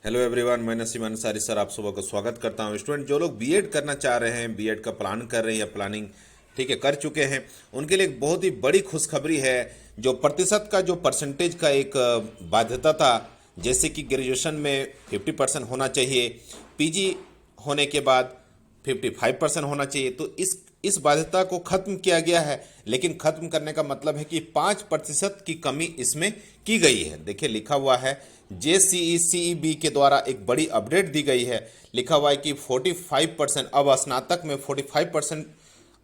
Hello everyone, मैं Naseem Ansari sir आप सबको स्वागत करता हूं। स्टूडेंट जो लोग बीएड करना चाह रहे हैं, बीएड का प्लान कर रहे हैं या प्लानिंग ठीक है कर चुके हैं, उनके लिए एक बहुत ही बड़ी खुशखबरी है। जो प्रतिशत का जो परसेंटेज का एक बाध्यता था, जैसे कि ग्रेजुएशन में 50% होना चाहिए, पीजी होने के बाद 55% होना चाहिए, तो इस बाध्यता को खत्म किया गया है। लेकिन खत्म करने का मतलब है कि 5% की कमी इसमें की गई है। देखिए लिखा हुआ है JCECEB के द्वारा एक बड़ी अपडेट दी गई है। लिखा हुआ है कि 45% अब स्नातक में 45%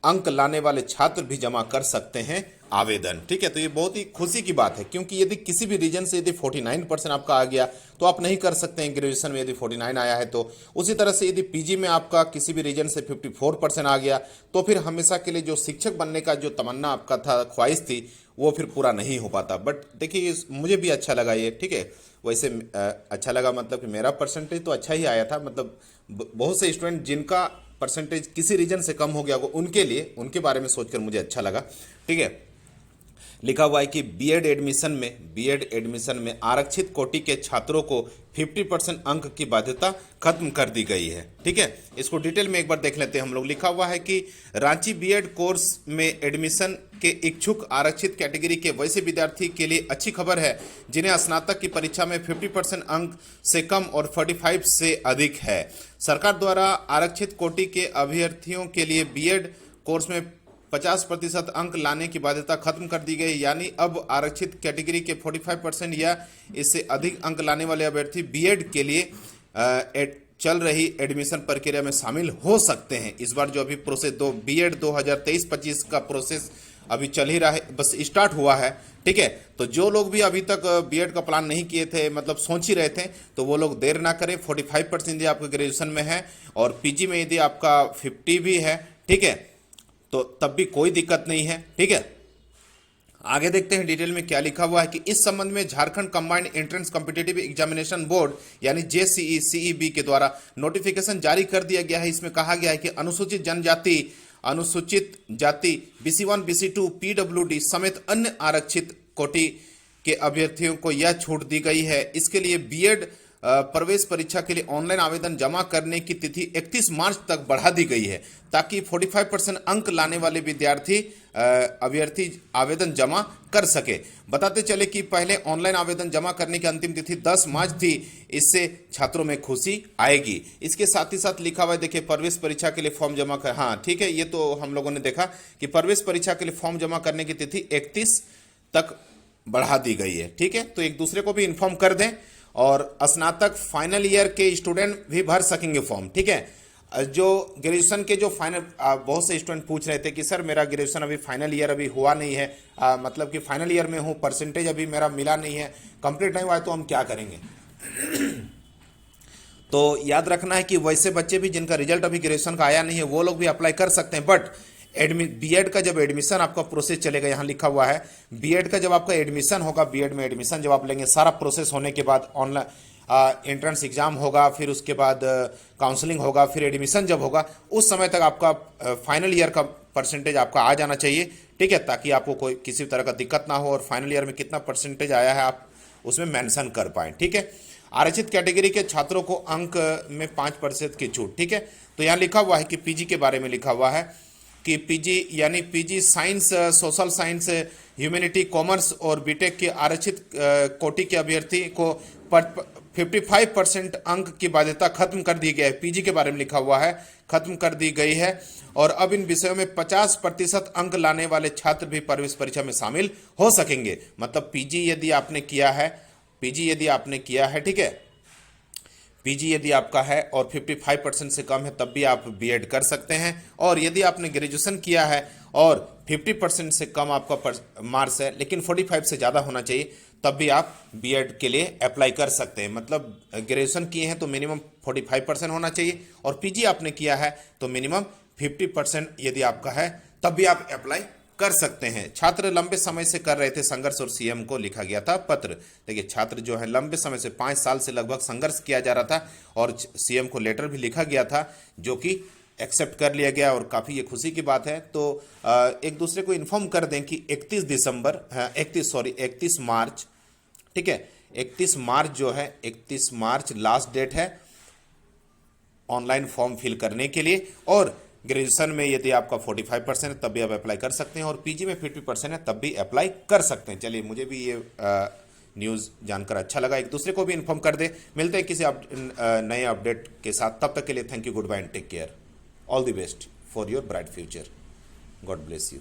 अंक लाने वाले छात्र भी जमा कर सकते हैं आवेदन। ठीक है, तो ये बहुत ही खुशी की बात है, क्योंकि यदि किसी भी रीजन से यदि 49% आपका आ गया तो आप नहीं कर सकते हैं ग्रेजुएशन में, यदि 49 आया है तो। उसी तरह से यदि पीजी में आपका किसी भी रीजन से 54% आ गया तो फिर हमेशा के लिए जो शिक्षक बनने का जो तमन्ना आपका था, ख्वाहिश थी, वो फिर पूरा नहीं हो पाता। बट देखिए मुझे भी अच्छा लगा ये। ठीक है, वैसे अच्छा लगा मतलब कि मेरा परसेंटेज तो अच्छा ही आया था। मतलब बहुत से स्टूडेंट जिनका परसेंटेज किसी रीजन से कम हो गया, वो उनके लिए उनके बारे में सोचकर मुझे अच्छा लगा। ठीक है, लिखा हुआ है कि बीएड एडमिशन में आरक्षित कोटि के छात्रों को 50% अंक की बाध्यता खत्म कर दी गई है। ठीक है, इसको डिटेल में एक बार देख लेते हैं हम लोग। लिखा हुआ है कि रांची बीएड कोर्स में एडमिशन के इच्छुक आरक्षित कैटेगरी के वैसे विद्यार्थी के लिए अच्छी खबर है जिन्हें स्नातक की परीक्षा में 50% अंक से कम और 45 से अधिक है। सरकार द्वारा आरक्षित कोटि के अभ्यर्थियों के लिए बीएड कोर्स में 50% अंक लाने की बाध्यता खत्म कर दी गई। यानी अब आरक्षित कैटेगरी के 45% या इससे अधिक अंक लाने वाले अभ्यर्थी बीएड के लिए चल रही एडमिशन प्रक्रिया में शामिल हो सकते हैं। इस बार जो अभी प्रोसेस बीएड 2023-25 का प्रोसेस अभी चल ही रहा है, बस स्टार्ट हुआ है। ठीक है, तो जो लोग भी अभी तक बीएड का प्लान नहीं किए थे, मतलब सोच ही रहे थे, तो वो लोग देर ना करें। 45% यदि आपका ग्रेजुएशन में है और पीजी में यदि आपका 50 भी है, ठीक है, तो तब भी कोई दिक्कत नहीं है। ठीक है, आगे देखते हैं डिटेल में क्या लिखा हुआ है कि इस संबंध में Jharkhand combined entrance competitive examination board यानी JCECEB के द्वारा नोटिफिकेशन जारी कर दिया गया है। इसमें कहा गया है कि अनुसूचित जनजाति, अनुसूचित जाति, BC1 BC2 PWD समेत अन्य आरक्षित कोटि के अभ्यर्थियों को यह छूट दी गई है। इसके लिए बीएड प्रवेश परीक्षा के लिए ऑनलाइन आवेदन जमा करने की तिथि 31 मार्च तक बढ़ा दी गई है, ताकि 45% अंक लाने वाले अभ्यर्थी आवेदन जमा कर सके। बताते चले कि पहले ऑनलाइन आवेदन जमा करने की अंतिम तिथि 10 मार्च थी। इससे छात्रों में खुशी आएगी। इसके साथ ही साथ लिखा हुआ है, देखिए प्रवेश परीक्षा के लिए फॉर्म जमा कर, हाँ ठीक है, ये तो हम लोगों ने देखा कि प्रवेश परीक्षा के लिए फॉर्म जमा करने की तिथि 31 तक बढ़ा दी गई है। ठीक है, तो एक दूसरे को भी इन्फॉर्म कर दें। और स्नातक फाइनल ईयर के स्टूडेंट भी भर सकेंगे फॉर्म। ठीक है, जो ग्रेजुएशन के जो फाइनल, बहुत से स्टूडेंट पूछ रहे थे कि सर मेरा ग्रेजुएशन अभी फाइनल ईयर अभी हुआ नहीं है, मतलब कि फाइनल ईयर में हूँ, परसेंटेज अभी मेरा मिला नहीं है, कंप्लीट नहीं हुआ है, तो हम क्या करेंगे। तो याद रखना है कि वैसे बच्चे भी जिनका रिजल्ट अभी ग्रेजुएशन का आया नहीं है, वो लोग भी अप्लाई कर सकते हैं। बट बीएड का जब एडमिशन आपका प्रोसेस चलेगा, यहाँ लिखा हुआ है बीएड का जब आपका एडमिशन होगा, बीएड में एडमिशन जब आप लेंगे, सारा प्रोसेस होने के बाद ऑनलाइन एंट्रेंस एग्जाम होगा, फिर उसके बाद काउंसलिंग होगा, फिर एडमिशन जब होगा, उस समय तक आपका फाइनल ईयर का परसेंटेज आपका आ जाना चाहिए। ठीक है, ताकि आपको कोई किसी तरह का दिक्कत ना हो और फाइनल ईयर में कितना परसेंटेज आया है आप उसमें मेंशन कर पाएँ। ठीक है, आरक्षित कैटेगरी के छात्रों को अंक में 5% की छूट। ठीक है, तो यहाँ लिखा हुआ है कि पीजी के बारे में लिखा हुआ है कि पीजी यानी PG science, social science, humanity, commerce और बीटेक के आरक्षित कोटि के अभ्यर्थी को 55% अंक की बाध्यता खत्म कर दी गई है। पीजी के बारे में लिखा हुआ है, खत्म कर दी गई है। और अब इन विषयों में 50% अंक लाने वाले छात्र भी प्रवेश परीक्षा में शामिल हो सकेंगे। मतलब पीजी यदि आपने किया है, ठीक है, पीजी यदि आपका है और 55% से कम है, तब भी आप बीएड कर सकते हैं। और यदि आपने ग्रेजुएशन किया है और 50% से कम आपका मार्क्स है, लेकिन 45 से ज़्यादा होना चाहिए, तब भी आप बीएड के लिए अप्लाई कर सकते हैं। मतलब ग्रेजुएशन किए हैं तो मिनिमम 45% होना चाहिए, और पीजी आपने किया है तो मिनिमम 50% यदि आपका है, तब भी आप अप्लाई कर सकते हैं। छात्र लंबे समय से कर रहे थे संघर्ष और सीएम को लिखा गया था पत्र। देखिए छात्र जो है लंबे समय से 5 साल से लगभग संघर्ष किया जा रहा था और सीएम को लेटर भी लिखा गया था, जो कि एक्सेप्ट कर लिया गया और काफ़ी ये खुशी की बात है। तो एक दूसरे को इन्फॉर्म कर दें कि 31 मार्च, ठीक है, 31 मार्च जो है, 31 मार्च लास्ट डेट है ऑनलाइन फॉर्म फिल करने के लिए। और ग्रेजुएशन में यदि आपका 45% है तब भी आप अप्लाई कर सकते हैं, और पीजी में 50% है तब भी अप्लाई कर सकते हैं। चलिए, मुझे भी ये न्यूज़ जानकर अच्छा लगा, एक दूसरे को भी इन्फॉर्म कर दे। मिलते हैं किसी नए अपडेट के साथ, तब तक के लिए thank you, good bye and take care, all the best for your bright future, God bless you.